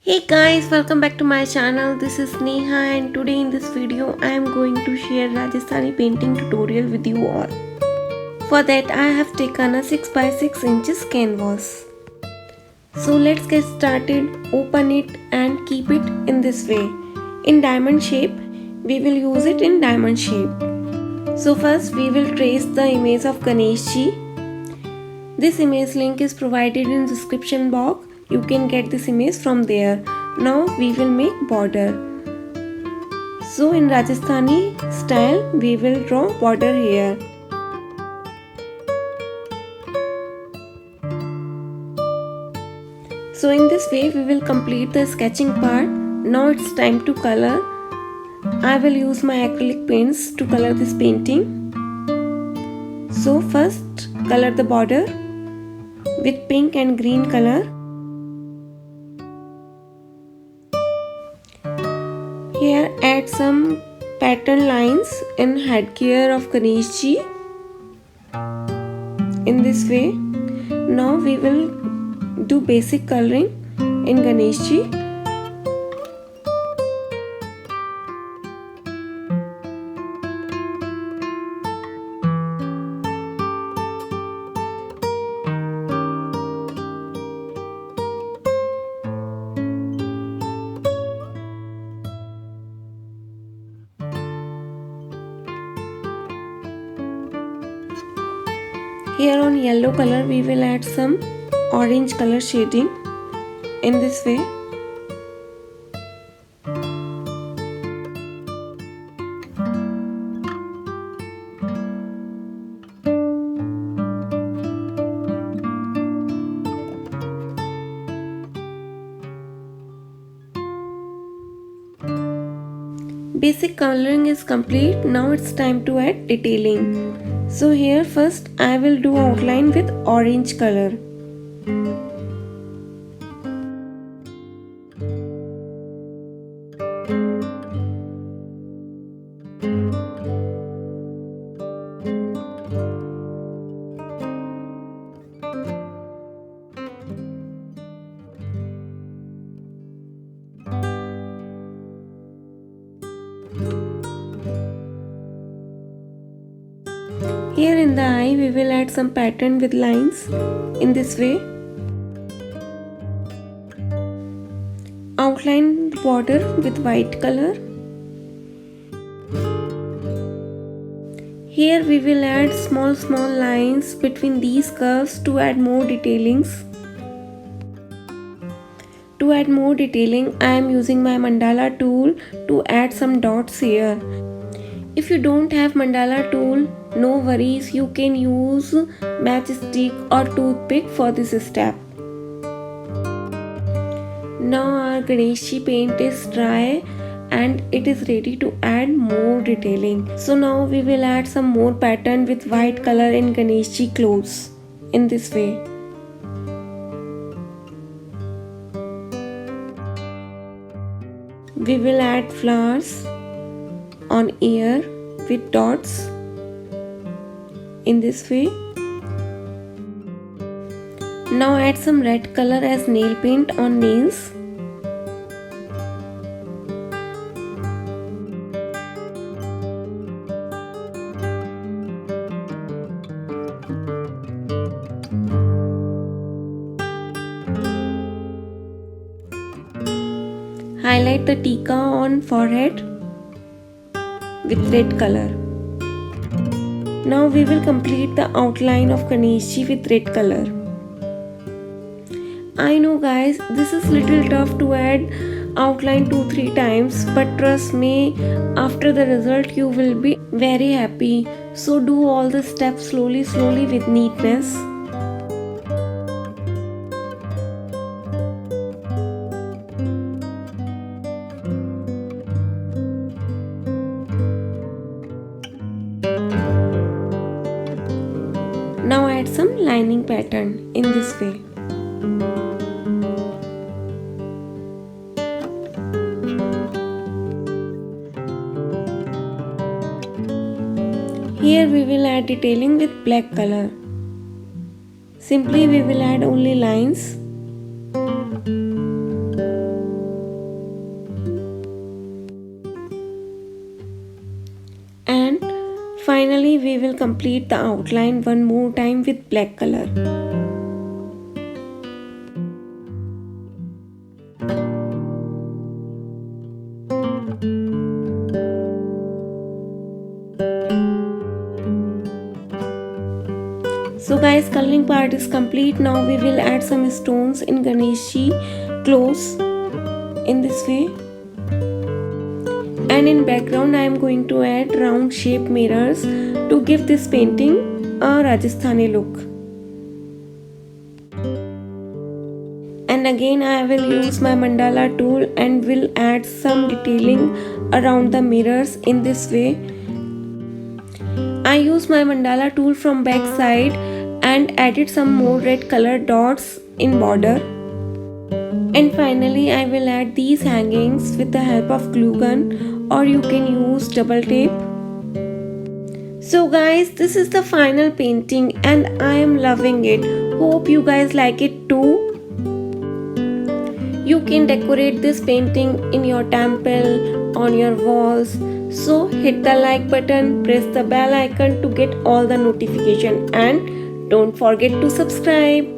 Hey guys, welcome back to my channel. This is Neha and today in this video I am going to share Rajasthani painting tutorial with you all. For that I have taken a 6 by 6 inches canvas. So let's get started. Open it and keep it in this way. In diamond shape, we will use it in diamond shape. So first we will trace the image of Ganesh ji. This image link is provided in description box. You can get this image from there. Now we will make border. So in Rajasthani style we will draw border here. So in this way we will complete the sketching part. Now it's time to color. I will use my acrylic paints to color this painting. So first color the border with pink and green color. Here add some pattern lines in headgear of Ganesh ji. In this way. Now we will do basic coloring in Ganesh ji. Here on yellow color we will add some orange color shading in this way. Basic coloring is complete. Now it's time to add detailing. So here first I will do outline with orange color. Here in the eye we will add some pattern with lines in this way. Outline the border with white color. Here we will add small lines between these curves to add more detailings. To add more detailing I am using my mandala tool to add some dots here. If you don't have mandala tool, no worries, you can use matchstick or toothpick for this step. Now our Ganesh paint is dry and it is ready to add more detailing. So now we will add some more pattern with white color in Ganesh clothes in this way. We will add flowers on ear with dots in this way. Now add some red color as nail paint on nails. Highlight the tika on forehead with red color. Now we will complete the outline of Ganesh with red color. I know guys, this is little tough to add outline 2-3 times, but trust me, after the result you will be very happy. So do all the steps slowly with neatness. Now add some lining pattern in this way. Here we will add detailing with black color. Simply we will add only lines. finally we will complete the outline one more time with black color. So guys, coloring part is complete. Now we will add some stones in Ganeshi clothes in this way. And in background I am going to add round shaped mirrors to give this painting a Rajasthani look. And again I will use my mandala tool and will add some detailing around the mirrors in this way. I use my mandala tool from back side and added some more red color dots in border. And finally I will add these hangings with the help of glue gun, or you can use double tape. So guys, this is the final painting and I am loving it. Hope you guys like it too. You can decorate this painting in your temple, on your walls. So hit the like button, press the bell icon to get all the notification, and don't forget to subscribe.